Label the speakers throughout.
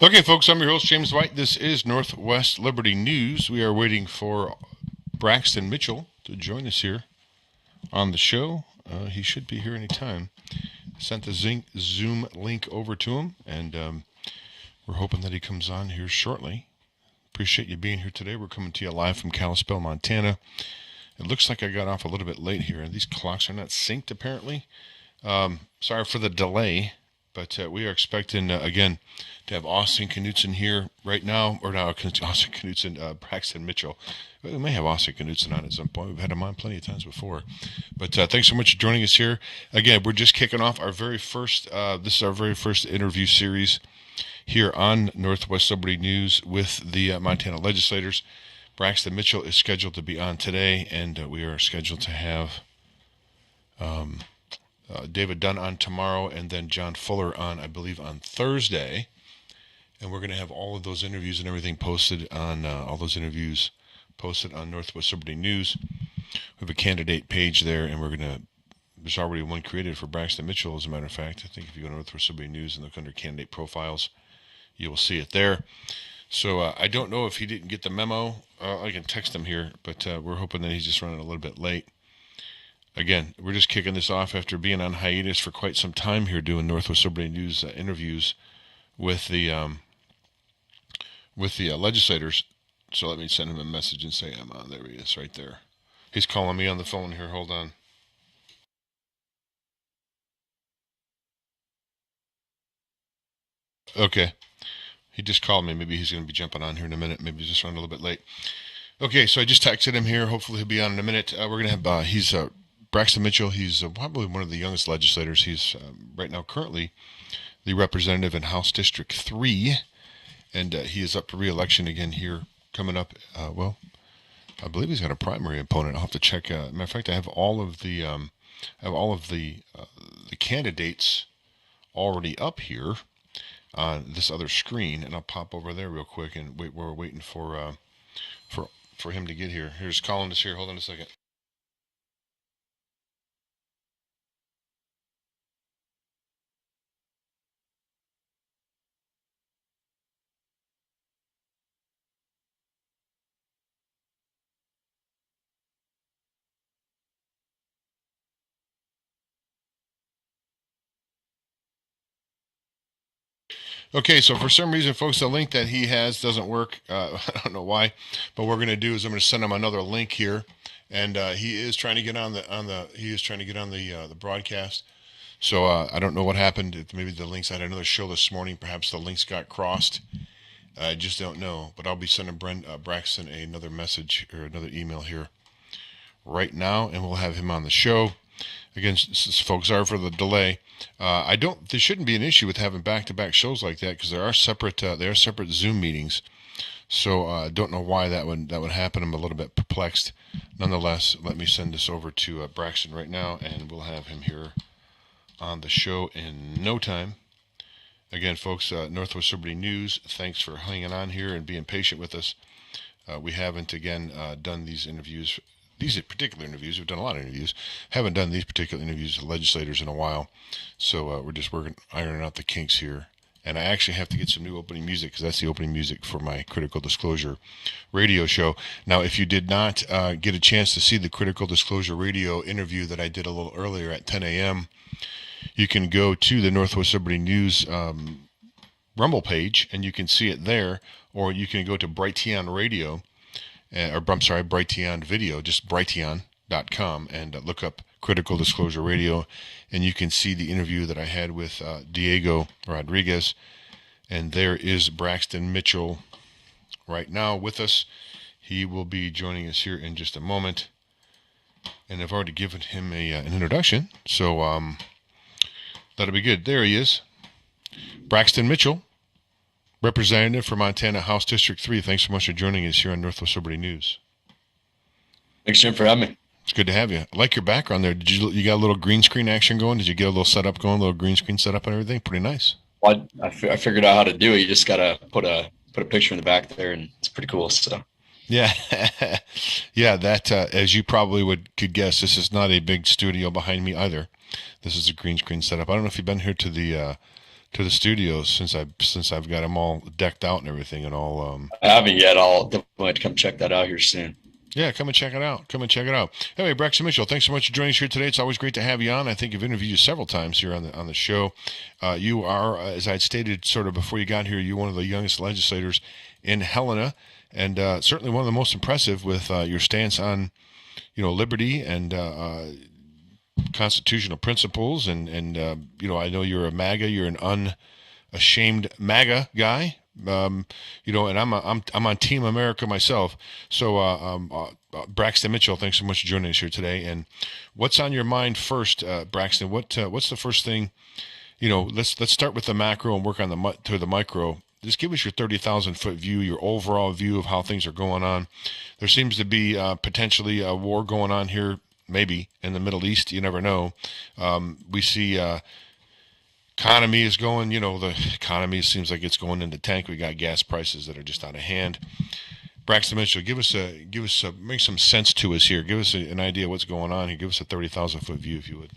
Speaker 1: Okay, folks, I'm your host, James White. This is Northwest Liberty News. We are waiting for Braxton Mitchell to join us here on the show. He should be here any time. Sent the Zoom link over to him, and we're hoping that he comes on here shortly. Appreciate you being here today. We're coming to you live from Kalispell, Montana. It looks like I got off a little bit late here. These clocks are not synced, apparently. Sorry for the delay. But we are expecting, again, to have Austin Knutson here right now. Or now, Austin Knutson, Braxton Mitchell. We may have Austin Knutson on at some point. We've had him on plenty of times before. But thanks so much for joining us here. Again, we're just kicking off our very first, this is our very first interview series here on Northwest Liberty News with the Montana legislators. Braxton Mitchell is scheduled to be on today, and we are scheduled to have David Dunn on tomorrow, and then John Fuller on, I believe, on Thursday. And we're going to have all of those interviews and everything posted on Northwest Liberty News. We have a candidate page there, and there's already one created for Braxton Mitchell, as a matter of fact. I think if you go to Northwest Liberty News and look under candidate profiles, you will see it there. So I don't know if he didn't get the memo. I can text him here, but we're hoping that he's just running a little bit late. Again, we're just kicking this off after being on hiatus for quite some time here, doing Northwest Liberty News interviews with the legislators. So let me send him a message and say I'm on. There he is, right there. He's calling me on the phone here. Hold on. Okay. He just called me. Maybe he's going to be jumping on here in a minute. Maybe he's just running a little bit late. Okay, so I just texted him here. Hopefully he'll be on in a minute. We're going to have, he's Braxton Mitchell. He's probably one of the youngest legislators. He's right now currently the representative in House District 3, and he is up for re-election again here coming up. Well, I believe he's got a primary opponent. I'll have to check. Matter of fact, I have all of the the candidates already up here on this other screen, and I'll pop over there real quick and wait. We're waiting for him to get here. Here's Colin is here. Hold on a second. Okay, so for some reason, folks, the link that he has doesn't work. I don't know why, but what we're going to do is I'm going to send him another link here, and he is trying to get on the broadcast. So I don't know what happened. Maybe the links, I had another show this morning. Perhaps the links got crossed. I just don't know. But I'll be sending Braxton another message or another email here right now, and we'll have him on the show. Again, folks, sorry for the delay. There shouldn't be an issue with having back-to-back shows like that because there are separate Zoom meetings. So I don't know why that would happen. I'm a little bit perplexed. Nonetheless, let me send this over to Braxton right now, and we'll have him here on the show in no time. Again, folks, Northwest Liberty News, thanks for hanging on here and being patient with us. We haven't, again, done these interviews. These particular interviews, we've done a lot of interviews, haven't done these particular interviews with legislators in a while. So we're just ironing out the kinks here. And I actually have to get some new opening music because that's the opening music for my Critical Disclosure radio show. Now, if you did not get a chance to see the Critical Disclosure radio interview that I did a little earlier at 10 a.m., you can go to the Northwest Liberty News Rumble page, and you can see it there, or you can go to Brighteon Radio, Brighteon Video, just Brighteon.com, and look up Critical Disclosure Radio, and you can see the interview that I had with Diego Rodriguez, and there is Braxton Mitchell right now with us. He will be joining us here in just a moment, and I've already given him an introduction, so that'll be good. There he is, Braxton Mitchell, representative for Montana House District 3. Thanks so much for joining us here on Northwest Liberty News.
Speaker 2: Thanks, Jim, for having me.
Speaker 1: It's good to have you. I like your background there. You got a little green screen action going? Did you get a little setup going, a little green screen setup and everything? Pretty nice.
Speaker 2: Well, I figured out how to do it. You just got to put a picture in the back there, and it's pretty cool. So.
Speaker 1: Yeah. Yeah, that, as you probably could guess, this is not a big studio behind me either. This is a green screen setup. I don't know if you've been here to to the studios since I've got them all decked out and everything and all.
Speaker 2: I haven't yet. I'll definitely come check that out here soon.
Speaker 1: Yeah, come and check it out. Come and check it out. Anyway, Braxton Mitchell, thanks so much for joining us here today. It's always great to have you on. I think I've interviewed you several times here on the show. You are, as I had stated sort of before you got here, you're one of the youngest legislators in Helena, and certainly one of the most impressive with your stance on, liberty and constitutional principles. And I know you're a MAGA. You're an unashamed MAGA guy. And I'm on Team America myself. So, Braxton Mitchell, thanks so much for joining us here today. And what's on your mind first, Braxton? What's the first thing? Let's start with the macro and work on the micro. Just give us your 30,000-foot view, your overall view of how things are going on. There seems to be potentially a war going on here, maybe in the Middle East. You never know. We see. Economy is going, the economy seems like it's going into tank. We got gas prices that are just out of hand. Braxton Mitchell, make some sense to us here. Give us an idea of what's going on here. Give us a 30,000-foot view, if you would.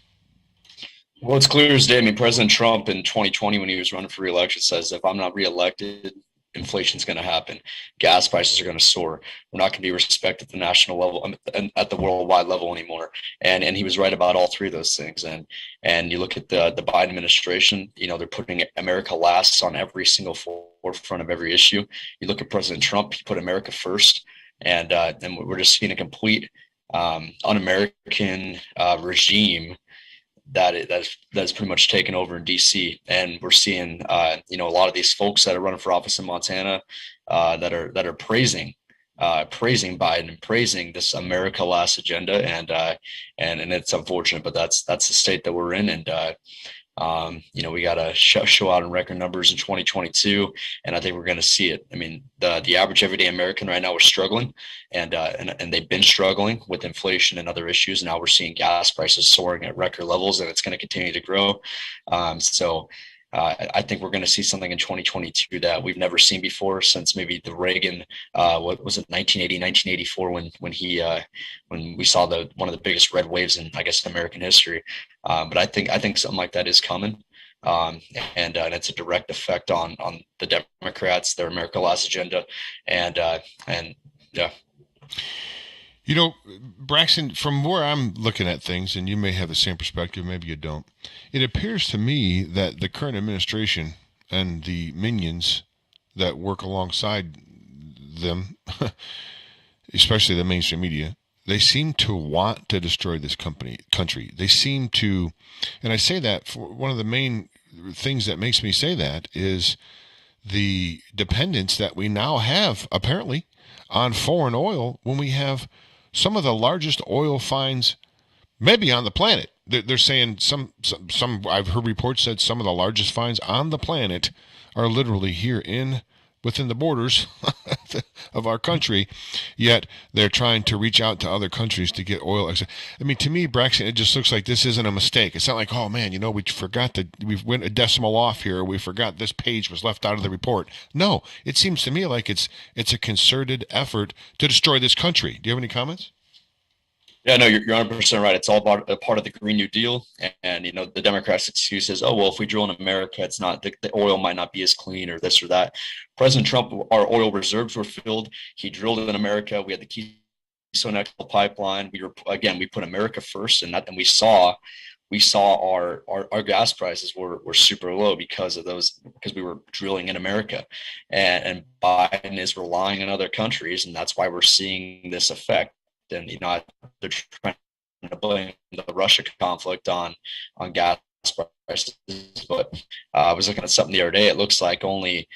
Speaker 2: Well, it's clear as day. I mean, President Trump in 2020, when he was running for re-election, says if I'm not reelected, inflation's going to happen. Gas prices are going to soar. We're not going to be respected at the national level and at the worldwide level anymore. And he was right about all three of those things. And you look at the Biden administration, they're putting America last on every single forefront of every issue. You look at President Trump, he put America first. And we're just seeing a complete un-American regime that's pretty much taken over in DC. And we're seeing a lot of these folks that are running for office in Montana that are praising Biden and praising this America last agenda, and it's unfortunate, but that's the state that we're in. And we got to show out in record numbers in 2022, and I think we're going to see it. I mean, the average everyday American right now is struggling, and they've been struggling with inflation and other issues. Now we're seeing gas prices soaring at record levels, and it's going to continue to grow. I think we're going to see something in 2022 that we've never seen before since maybe the Reagan, what was it, 1980, 1984, when we saw one of the biggest red waves in, I guess, American history. But I think something like that is coming. And it's a direct effect on the Democrats, their America Last agenda. And yeah.
Speaker 1: Braxton, from where I'm looking at things, and you may have the same perspective, maybe you don't, it appears to me that the current administration and the minions that work alongside them, especially the mainstream media, they seem to want to destroy this country. They seem to, and I say that for one of the main things that makes me say that is the dependence that we now have, apparently, on foreign oil when we have some of the largest oil finds maybe on the planet. They're saying some I've heard reports said some of the largest finds on the planet are literally here within the borders of our country, yet they're trying to reach out to other countries to get oil. I mean, to me, Braxton, it just looks like this isn't a mistake. It's not like, oh man, we went a decimal off here, or we forgot this page was left out of the report. No, it seems to me like it's a concerted effort to destroy this country. Do you have any comments?
Speaker 2: Yeah, no, you're 100% right. It's all about a part of the Green New Deal. And the Democrats' excuse is, oh, well, if we drill in America, it's not the oil might not be as clean or this or that. President Trump, our oil reserves were filled. He drilled in America. We had the Keystone XL pipeline. We put America first, and we saw our gas prices were super low because we were drilling in America, and Biden is relying on other countries, and that's why we're seeing this effect. And they're trying to blame the Russia conflict on gas prices. But I was looking at something the other day. It looks like only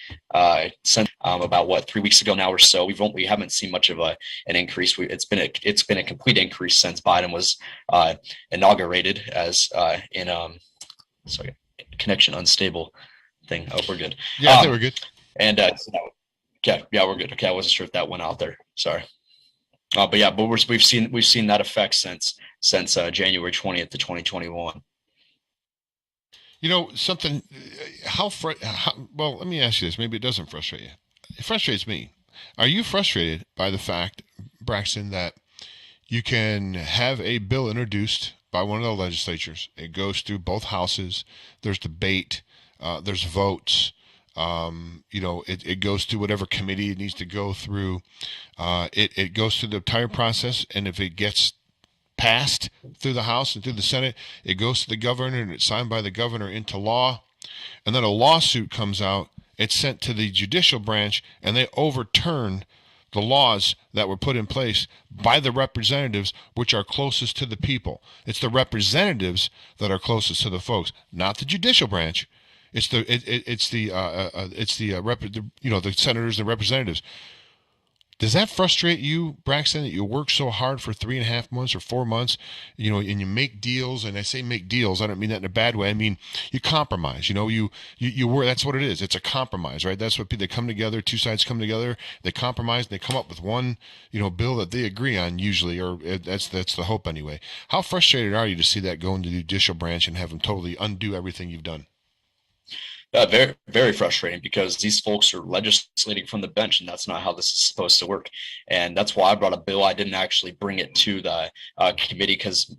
Speaker 2: since about 3 weeks ago now or so, we haven't seen much of an increase. It's been a complete increase since Biden was inaugurated as sorry, connection unstable thing. Oh, we're good.
Speaker 1: Yeah, I think we're good.
Speaker 2: And okay, yeah, we're good. Okay, I wasn't sure if that went out there. Sorry. But we've seen that effect since January 20th to 2021.
Speaker 1: Something. Well, let me ask you this. Maybe it doesn't frustrate you. It frustrates me. Are you frustrated by the fact, Braxton, that you can have a bill introduced by one of the legislatures? It goes through both houses. There's debate. there's votes. It goes through whatever committee it needs to go through. It goes through the entire process, and if it gets passed through the House and through the Senate, it goes to the governor and it's signed by the governor into law. And then a lawsuit comes out. It's sent to the judicial branch, and they overturn the laws that were put in place by the representatives, which are closest to the people. It's the representatives that are closest to the folks, not the judicial branch. It's the senators and representatives. Does that frustrate you, Braxton, that you work so hard for 3.5 months or 4 months, and you make deals? And I say make deals, I don't mean that in a bad way. I mean, you compromise, you work. That's what it is. It's a compromise, right? That's what they come together. Two sides come together, they compromise, and they come up with one, bill that they agree on usually, or that's the hope anyway. How frustrated are you to see that go into the judicial branch and have them totally undo everything you've done?
Speaker 2: Very, very frustrating, because these folks are legislating from the bench, and that's not how this is supposed to work. And that's why I brought a bill. I didn't actually bring it to the committee because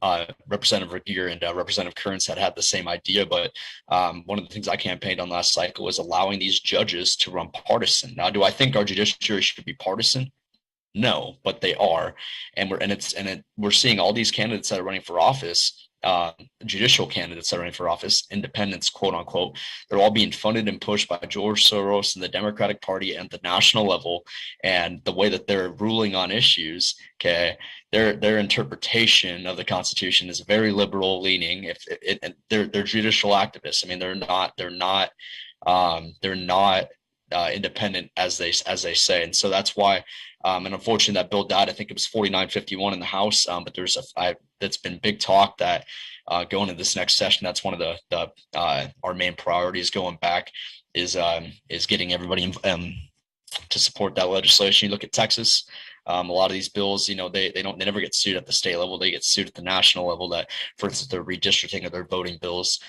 Speaker 2: Representative Regier and Representative Kearns had the same idea. But one of the things I campaigned on last cycle was allowing these judges to run partisan. Now, do I think our judiciary should be partisan? No, but they are, and we're seeing all these candidates that are running for office, judicial candidates that are running for office, independents, quote unquote. They're all being funded and pushed by George Soros and the Democratic Party at the national level. And the way that they're ruling on issues, their interpretation of the Constitution is very liberal leaning. They're judicial activists. I mean, they're not independent as they say, and so that's why. And unfortunately, that bill died. I think it was 49-51 in the House. But that's been big talk that going into this next session, that's one of our main priorities going back is getting everybody to support that legislation. You look at Texas. A lot of these bills, they never get sued at the state level. They get sued at the national level. That, for instance, the redistricting of their voting bills,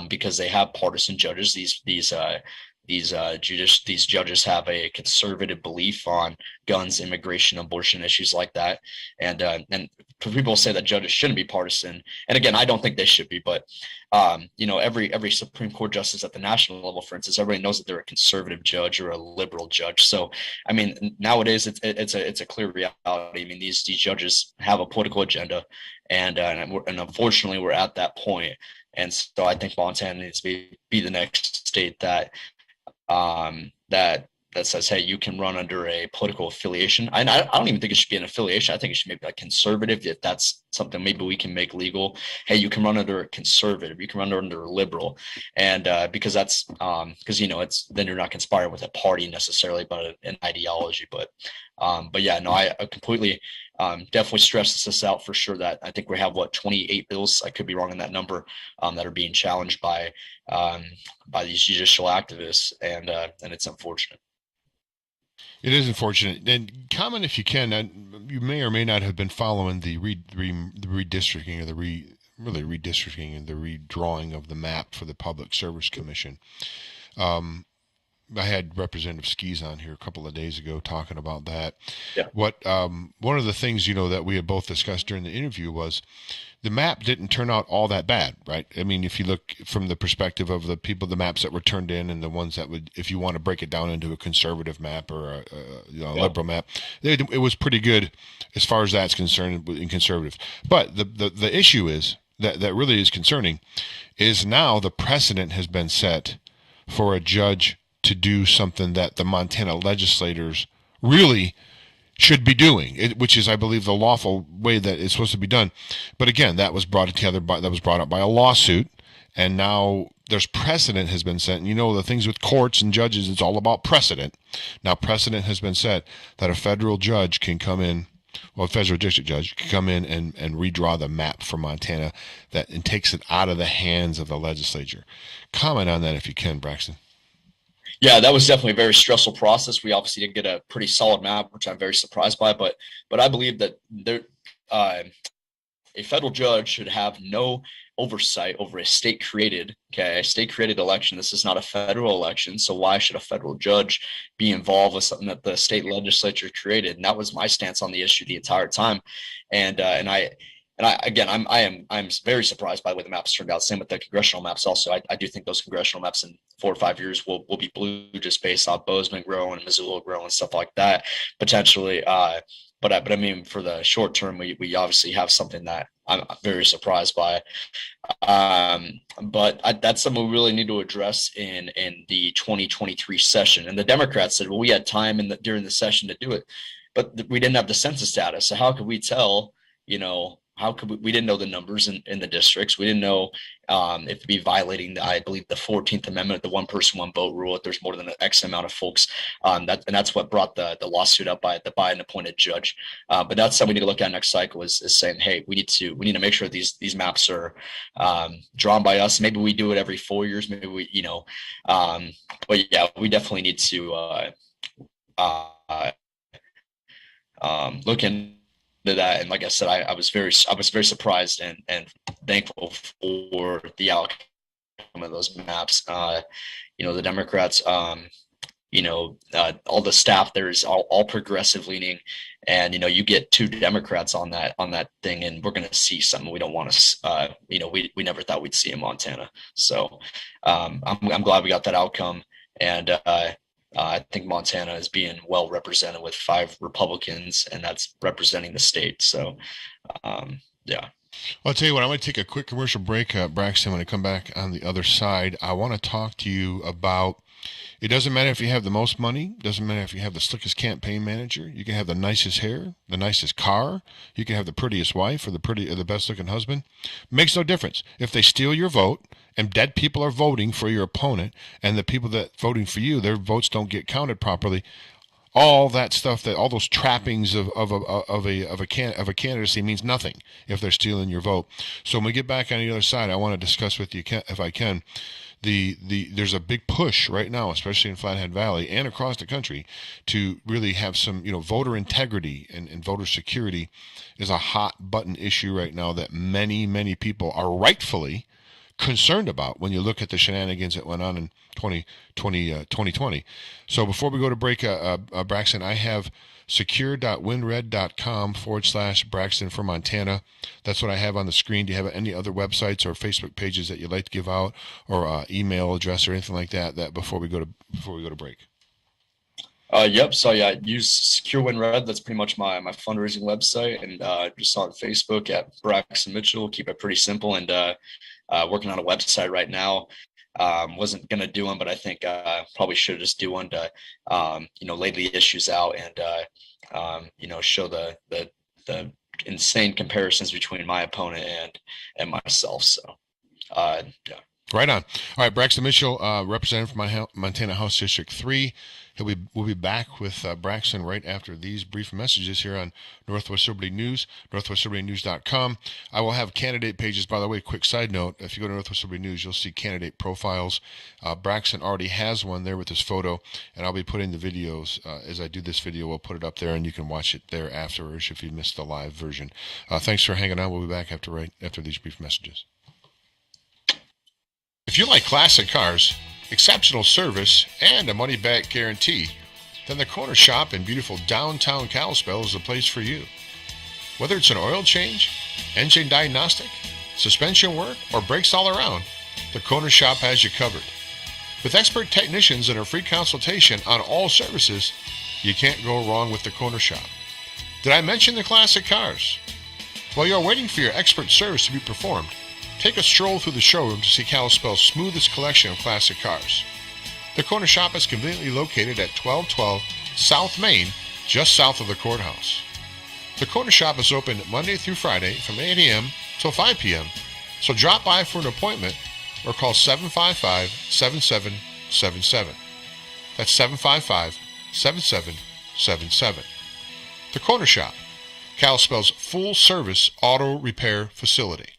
Speaker 2: because they have partisan judges. These judges have a conservative belief on guns, immigration, abortion, issues like that. And people say that judges shouldn't be partisan. And again, I don't think they should be, but every Supreme Court justice at the national level, for instance, everybody knows that they're a conservative judge or a liberal judge. So, I mean, nowadays it's a clear reality. I mean, these judges have a political agenda, and unfortunately we're at that point. And so I think Montana needs to be the next state that says, hey, you can run under a political affiliation. I don't even think it should be an affiliation. I think it should maybe like conservative, if that's something maybe we can make legal. Hey, you can run under a conservative, you can run under a liberal. And because that's because it's then you're not conspiring with a party necessarily, but an ideology. But yeah, no, I completely definitely stress this out for sure, that I think we have 28 bills, I could be wrong in that number, that are being challenged by these judicial activists, and it's unfortunate.
Speaker 1: It is unfortunate. And comment if you can. You may or may not have been following the redistricting, or the redistricting and the redrawing of the map for the Public Service Commission. I had Representative Skis on here a couple of days ago talking about that.
Speaker 2: Yeah.
Speaker 1: One of the things that we had both discussed during the interview was the map didn't turn out all that bad, right? I mean, if you look from the perspective of the maps that were turned in, and the ones that would, if you want to break it down into a conservative map or a liberal map, it was pretty good as far as that's concerned in conservative. But the issue is that really is concerning is now the precedent has been set for a judge to do something that the Montana legislators really should be doing, which is, I believe, the lawful way that it's supposed to be done. But again, that was brought up by a lawsuit, and now there's precedent has been set. And the things with courts and judges, it's all about precedent. Now precedent has been set that a federal judge can come in, a federal district judge can come in and redraw the map for Montana and takes it out of the hands of the legislature. Comment on that if you can, Braxton.
Speaker 2: Yeah, that was definitely a very stressful process. We obviously did get a pretty solid map, which I'm very surprised by. But I believe that a federal judge should have no oversight over a state-created election. This is not a federal election, so why should a federal judge be involved with something that the state legislature created? And that was my stance on the issue the entire time. And and I'm very surprised by the way the maps turned out. Same with the congressional maps. Also, I do think those congressional maps in 4 or 5 years will be blue, just based off Bozeman growing, Missoula growing, stuff like that, potentially. But I mean, for the short term, we obviously have something that I'm very surprised by. But that's something we really need to address in the 2023 session. And the Democrats said, well, we had time during the session to do it, but we didn't have the census data. So how could we tell, how could we didn't know the numbers in the districts. We didn't know if it'd be violating, I believe, the 14th Amendment, the one person, one vote rule, if there's more than an X amount of folks. And that's what brought the lawsuit up by an appointed judge. But that's something we need to look at next cycle is saying, hey, we need to make sure these maps are drawn by us. Maybe we do it every 4 years. Maybe we, but yeah, we definitely need to look into that. And like I said, I was very surprised and thankful for the outcome of those maps. The Democrats, all the staff there is all progressive leaning, and you get 2 Democrats on that thing, and we're going to see something we don't want to. We never thought we'd see in Montana. So I'm glad we got that outcome, and I think Montana is being well represented with 5 Republicans, and that's representing the state. So, yeah.
Speaker 1: Well, I'll tell you what, I'm going to take a quick commercial break, Braxton. When I come back on the other side, I want to talk to you about, it doesn't matter if you have the most money, doesn't matter if you have the slickest campaign manager, you can have the nicest hair, the nicest car, you can have the prettiest wife or the best looking husband. Makes no difference. If they steal your vote and dead people are voting for your opponent, and the people that voting for you, their votes don't get counted properly, all that stuff, all those trappings of a candidacy means nothing if they're stealing your vote. So when we get back on the other side, I want to discuss with you, if I can, there's a big push right now, especially in Flathead Valley and across the country, to really have some, voter integrity and voter security is a hot button issue right now that many people are rightfully concerned about when you look at the shenanigans that went on in 2020. So before we go to break, Braxton, I have secure.winred.com/Braxton for Montana. That's what I have on the screen. Do you have any other websites or Facebook pages that you'd like to give out, or email address or anything like that before we go to break?
Speaker 2: Yep. So yeah, use Secure WinRed. That's pretty much my fundraising website, and just on Facebook at Braxton Mitchell. Keep it pretty simple, and working on a website right now. Wasn't gonna do one, but I think probably should just do one to lay the issues out and show the insane comparisons between my opponent and myself. So yeah.
Speaker 1: Right on. All right, Braxton Mitchell, representative from Montana House District 3. We'll be back with Braxton right after these brief messages here on Northwest Liberty News, northwestlibertynews.com. I will have candidate pages. By the way, quick side note, if you go to Northwest Liberty News, you'll see candidate profiles. Braxton already has one there with his photo, and I'll be putting the videos. As I do this video, we'll put it up there, and you can watch it there afterwards if you missed the live version. Thanks for hanging on. We'll be back after these brief messages. If you like classic cars, exceptional service, and a money-back guarantee, then the Corner Shop in beautiful downtown Kalispell is the place for you. Whether it's an oil change, engine diagnostic, suspension work, or brakes all around, the Corner Shop has you covered. With expert technicians and a free consultation on all services, you can't go wrong with the Corner Shop. Did I mention the classic cars? While you're waiting for your expert service to be performed, take a stroll through the showroom to see Kalispell's smoothest collection of classic cars. The Corner Shop is conveniently located at 1212 South Main, just south of the courthouse. The Corner Shop is open Monday through Friday from 8 a.m. till 5 p.m., so drop by for an appointment or call 755-7777. That's 755-7777. The Corner Shop, Kalispell's full-service auto repair facility.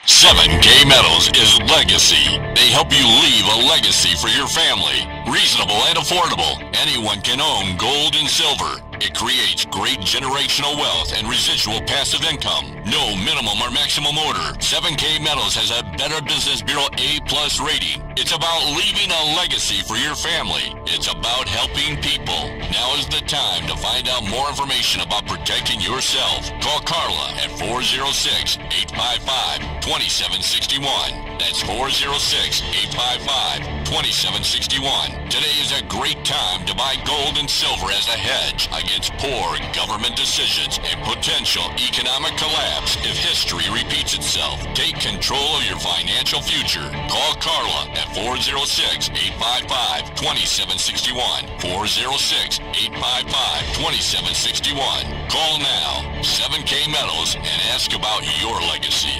Speaker 3: 7K Metals is legacy. They help you leave a legacy for your family. Reasonable and affordable. Anyone can own gold and silver. It creates great generational wealth and residual passive income. No minimum or maximum order. 7K Metals has a Better Business Bureau A+ rating. It's about leaving a legacy for your family. It's about helping people. Now is the time to find out more information about protecting yourself. Call Carla at 406-855-2761. That's 406-855-2761. Today is a great time to buy gold and silver as a hedge against poor government decisions and potential economic collapse if history repeats itself. Take control of your financial future. Call Carla at 406-855-2761. 406-855-2761. Call now. 7K Metals and ask about your legacy.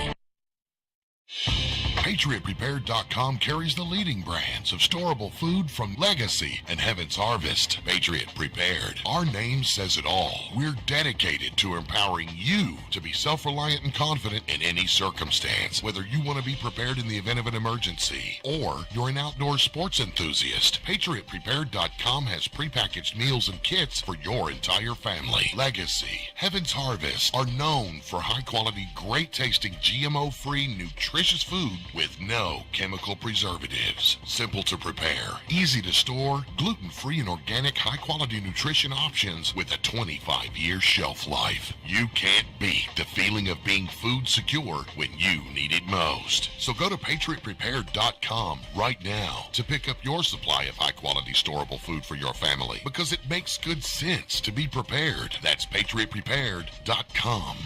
Speaker 4: PatriotPrepared.com carries the leading brands of storable food from Legacy and Heaven's Harvest. Patriot Prepared. Our name says it all. We're dedicated to empowering you to be self-reliant and confident in any circumstance. Whether you want to be prepared in the event of an emergency or you're an outdoor sports enthusiast, PatriotPrepared.com has prepackaged meals and kits for your entire family. Legacy, Heaven's Harvest are known for high-quality, great-tasting, GMO-free, nutritious food with no chemical preservatives. Simple to prepare, easy to store, gluten-free and organic high-quality nutrition options with a 25-year shelf life. You can't beat the feeling of being food secure when you need it most. So go to PatriotPrepared.com right now to pick up your supply of high-quality storable food for your family, because it makes good sense to be prepared. That's PatriotPrepared.com.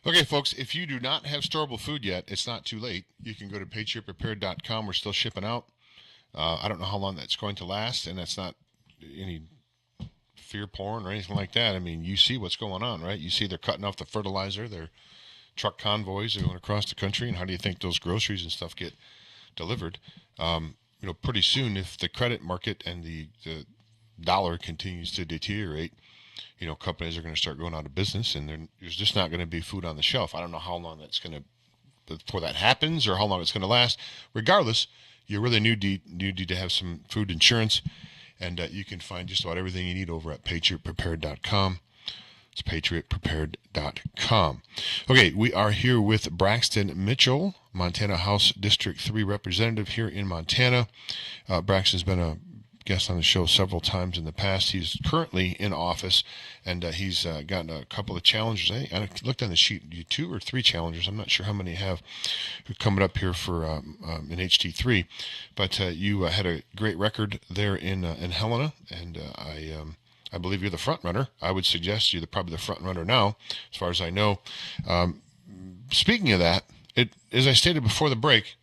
Speaker 1: Okay, folks, if you do not have storable food yet, it's not too late. You can go to PatriotPrepared.com. We're still shipping out. I don't know how long that's going to last, and that's not any fear porn or anything like that. I mean, you see what's going on, right? You see they're cutting off the fertilizer. Their truck convoys are going across the country, and how do you think those groceries and stuff get delivered? Pretty soon, if the credit market and the dollar continues to deteriorate, companies are going to start going out of business, and there's just not going to be food on the shelf. I don't know how long that's going to, before that happens, or how long it's going to last. Regardless, you really need to have some food insurance, and you can find just about everything you need over at PatriotPrepared.com. It's PatriotPrepared.com. Okay, we are here with Braxton Mitchell, Montana House District 3 representative here in Montana. Braxton's been a guest on the show several times in the past. He's currently in office, and he's gotten a couple of challenges. I looked on the sheet, 2 or 3 challengers. I'm not sure how many have coming up here for in HT3, but you had a great record there in Helena, and I believe you're the front runner. I would suggest you're probably the front runner now, as far as I know. Speaking of that, as I stated before the break,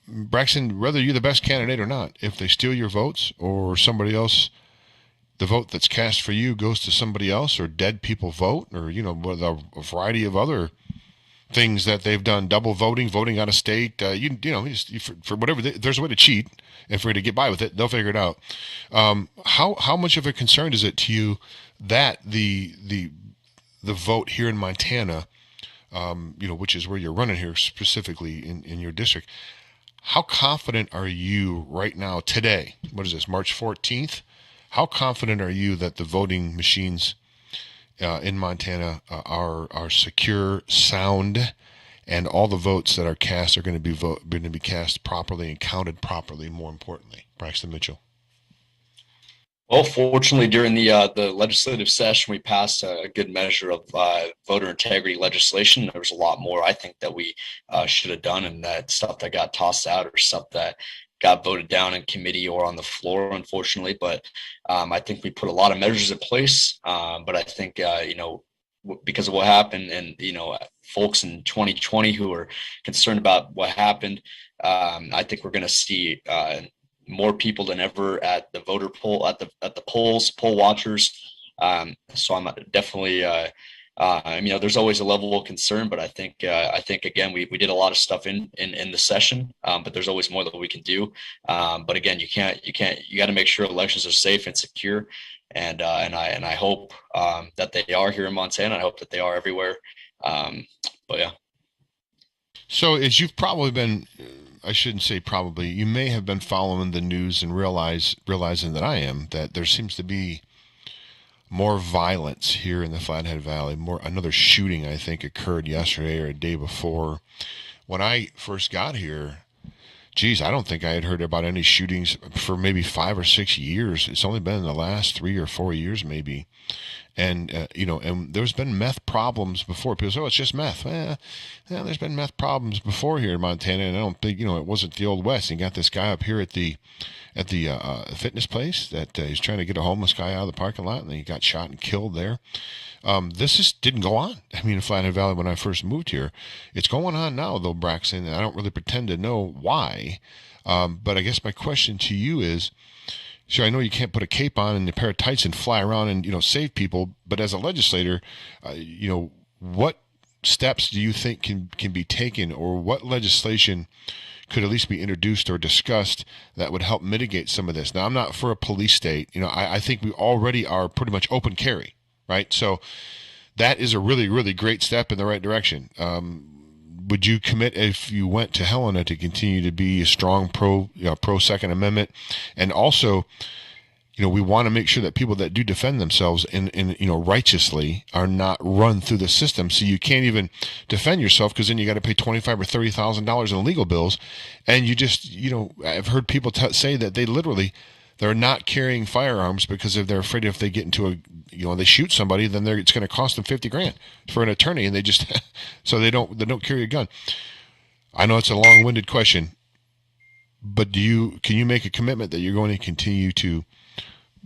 Speaker 1: Braxton, whether you're the best candidate or not, if they steal your votes or somebody else, the vote that's cast for you goes to somebody else, or dead people vote, or, with a variety of other things that they've done, double voting out of state, for whatever, there's a way to cheat, and for you to get by with it, they'll figure it out. How much of a concern is it to you that the vote here in Montana, which is where you're running here specifically in your district, how confident are you right now today? What is this, March 14th? How confident are you that the voting machines in Montana are secure, sound, and all the votes that are cast are going to be cast properly and counted properly, more importantly? Braxton Mitchell.
Speaker 2: Well, fortunately, during the legislative session, we passed a good measure of voter integrity legislation. There was a lot more, I think, that we should have done, and that stuff that got tossed out or stuff that got voted down in committee or on the floor, unfortunately. But I think we put a lot of measures in place. But I think, because of what happened, and, folks in 2020 who are concerned about what happened, I think we're going to see more people than ever at the voter poll, at the polls, poll watchers. So I'm definitely, there's always a level of concern, but I think again, we did a lot of stuff in the session, but there's always more that we can do. But again, you got to make sure elections are safe and secure. And I hope that they are here in Montana. I hope that they are everywhere. But yeah.
Speaker 1: So as you've probably been, I shouldn't say probably, you may have been following the news and realizing that I am, that there seems to be more violence here in the Flathead Valley. Another shooting, I think, occurred yesterday or a day before, when I first got here, geez, I don't think I had heard about any shootings for maybe 5 or 6 years. It's only been in the last 3 or 4 years, maybe. And, and there's been meth problems before. People say, oh, it's just meth. Yeah, there's been meth problems before here in Montana, and I don't think, it wasn't the Old West. And you got this guy up here at the fitness place that he's trying to get a homeless guy out of the parking lot, and then he got shot and killed there. This just didn't go on. I mean, in Flathead Valley, when I first moved here, it's going on now, though, Braxton, and I don't really pretend to know why. But I guess my question to you is, sure, I know you can't put a cape on and a pair of tights and fly around and, save people, but as a legislator, what steps do you think can be taken, or what legislation could at least be introduced or discussed that would help mitigate some of this? Now, I'm not for a police state. I think we already are pretty much open carry, right? So that is a really, really great step in the right direction. Would you commit, if you went to Helena, to continue to be a strong pro Second Amendment? And also, we want to make sure that people that do defend themselves in righteously are not run through the system. So you can't even defend yourself, because then you got to pay $25,000 or $30,000 in legal bills. And you just, I've heard people say that they're not carrying firearms because they're afraid if they get into they shoot somebody, then it's going to cost them $50,000 for an attorney, and they just so they don't carry a gun. I know it's a long-winded question, but can you make a commitment that you're going to continue to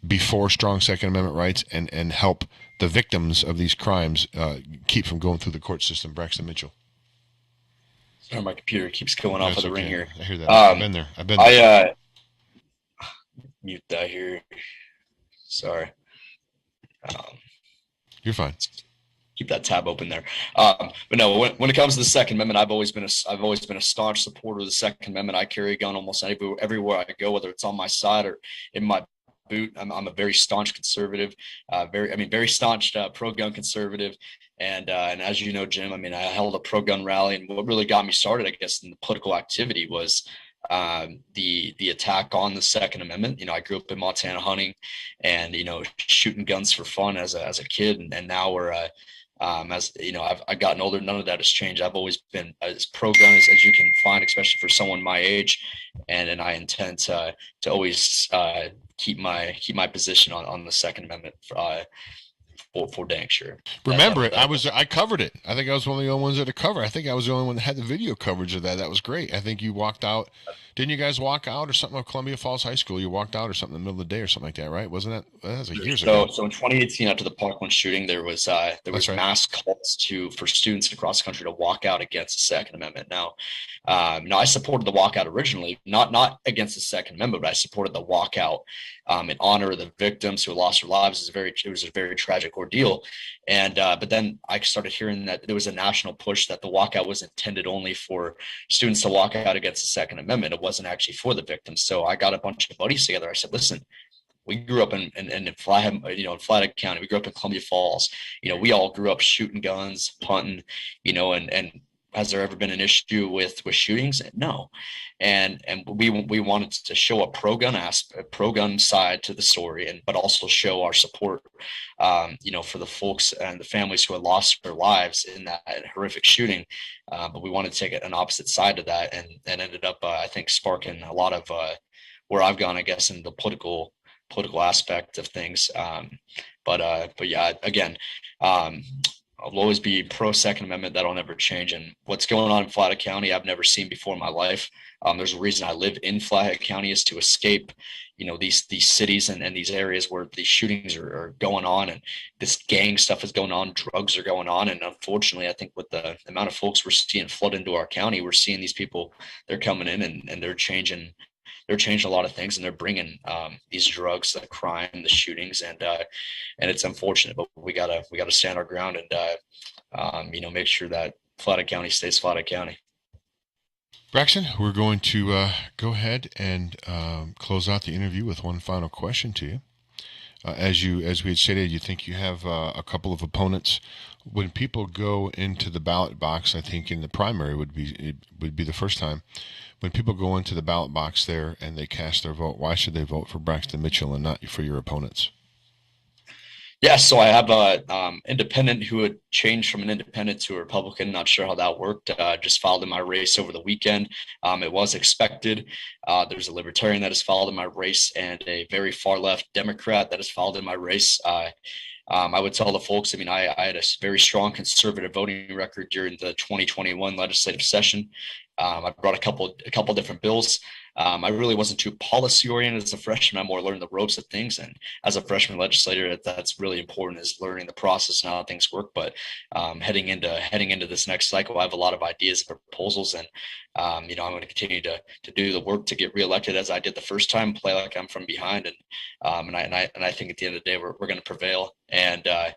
Speaker 1: be for strong Second Amendment rights and help the victims of these crimes keep from going through the court system? Braxton Mitchell.
Speaker 2: Sorry, my computer keeps going off of the ring here.
Speaker 1: I hear that. I've been there.
Speaker 2: Mute that here. Sorry.
Speaker 1: You're fine.
Speaker 2: Keep that tab open there. But no, when it comes to the Second Amendment, I've always been a staunch supporter of the Second Amendment. I carry a gun almost everywhere I go, whether it's on my side or in my boot. I'm a very staunch conservative, very staunch pro-gun conservative. And as you know, Jim, I held a pro-gun rally, and what really got me started, I guess, in the political activity was the attack on the Second Amendment. I grew up in Montana hunting and, shooting guns for fun as a kid. And now we're, I've gotten older. None of that has changed. I've always been as pro-gun as you can find, especially for someone my age. And I intend to always keep my position on the Second Amendment for dang sure.
Speaker 1: Remember it. I covered it. I think I was one of the only ones that covered. I think I was the only one that had the video coverage of that. That was great. I think you walked out. Didn't you guys walk out or something of Columbia Falls High School? You walked out or something in the middle of the day or something like that, right? Wasn't that was years ago?
Speaker 2: So in 2018, after the Parkland shooting, there was right. mass calls for students across the country to walk out against the Second Amendment. Now, I supported the walkout originally, not against the Second Amendment, but I supported the walkout in honor of the victims who lost their lives. It was a very tragic ordeal. And but then I started hearing that there was a national push that the walkout was intended only for students to walk out against the Second Amendment. It wasn't actually for the victims. So I got a bunch of buddies together. I said, listen, we grew up in Flathead, in Flathead County. We grew up in Columbia Falls. We all grew up shooting guns, hunting, and has there ever been an issue with shootings? No. And we wanted to show a pro-gun side to the story, but also show our support, for the folks and the families who had lost their lives in that horrific shooting. But we wanted to take an opposite side to that, and ended up, I think, sparking a lot of where I've gone, I guess, in the political aspect of things. But yeah, again, I'll always be pro Second Amendment. That'll never change. And what's going on in Flathead County, I've never seen before in my life. There's a reason I live in Flathead County, is to escape, these cities and these areas where these shootings are going on, and this gang stuff is going on, drugs are going on. And unfortunately, I think with the amount of folks we're seeing flood into our county, we're seeing these people, they're coming in and they're changing a lot of things, and they're bringing these drugs, the crime, the shootings, and it's unfortunate, but we gotta stand our ground and make sure that Flathead County stays Flathead County.
Speaker 1: Braxton, we're going to go ahead and close out the interview with one final question to you. As we had stated, you think you have a couple of opponents. When people go into the ballot box, I think in the primary would be the first time. When people go into the ballot box there and they cast their vote, why should they vote for Braxton Mitchell and not for your opponents?
Speaker 2: Yeah, so I have a independent who had changed from an independent to a Republican. Not sure how that worked. Just filed in my race over the weekend. It was expected. There's a libertarian that has filed in my race and a very far left Democrat that has filed in my race. I would tell the folks, I mean, I had a very strong conservative voting record during the 2021 legislative session. I brought a couple different bills. I really wasn't too policy oriented as a freshman. I more learned the ropes of things, and as a freshman legislator, that's really important, is learning the process and how things work. But heading into this next cycle, I have a lot of ideas and proposals, and I'm going to continue to do the work to get reelected as I did the first time, play like I'm from behind, and I think at the end of the day we're going to prevail. And I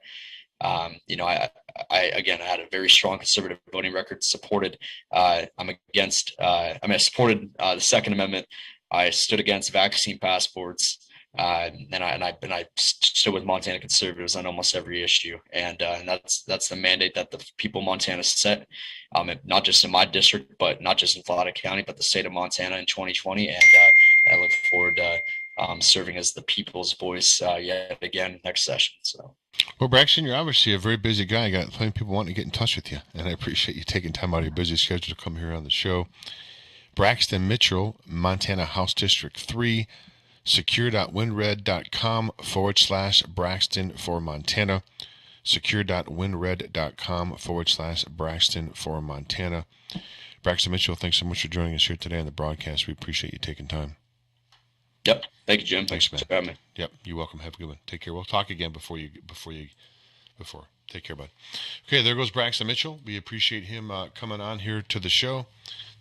Speaker 2: again, I had a very strong conservative voting record. Supported. I supported the Second Amendment. I stood against vaccine passports. And I stood with Montana conservatives on almost every issue, and that's the mandate that the people of Montana set, not just in my district, but not just in Fallada County, but the state of Montana in 2020. And I look forward to serving as the people's voice yet again next session. So.
Speaker 1: Well, Braxton, you're obviously a very busy guy. You got plenty of people wanting to get in touch with you, and I appreciate you taking time out of your busy schedule to come here on the show. Braxton Mitchell, Montana House District 3, secure.winred.com/Braxton for Montana, secure.winred.com/Braxton for Montana. Braxton Mitchell, thanks so much for joining us here today on the broadcast. We appreciate you taking time.
Speaker 2: Yep. Thank you, Jim.
Speaker 1: Thanks, man.
Speaker 2: For having me.
Speaker 1: Yep. You're welcome. Have a good one. Take care. We'll talk again before. Take care, bud. Okay, there goes Braxton Mitchell. We appreciate him coming on here to the show.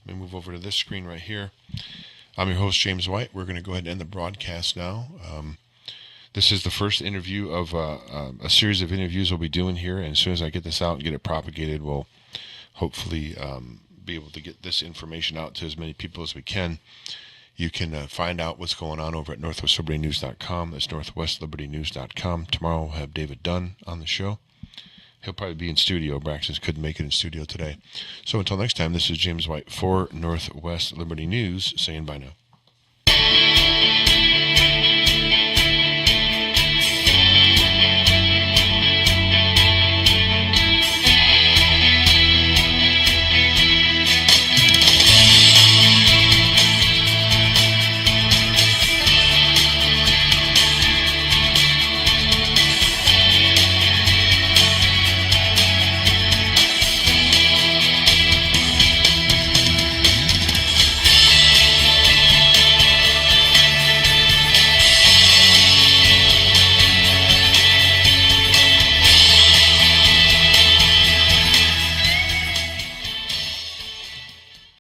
Speaker 1: Let me move over to this screen right here. I'm your host, James White. We're going to go ahead and end the broadcast now. This is the first interview of a series of interviews we'll be doing here. And as soon as I get this out and get it propagated, we'll hopefully be able to get this information out to as many people as we can. You can find out what's going on over at northwestlibertynews.com. That's northwestlibertynews.com. Tomorrow we'll have David Dunn on the show. He'll probably be in studio. Braxton couldn't make it in studio today. So until next time, this is James White for Northwest Liberty News saying bye now.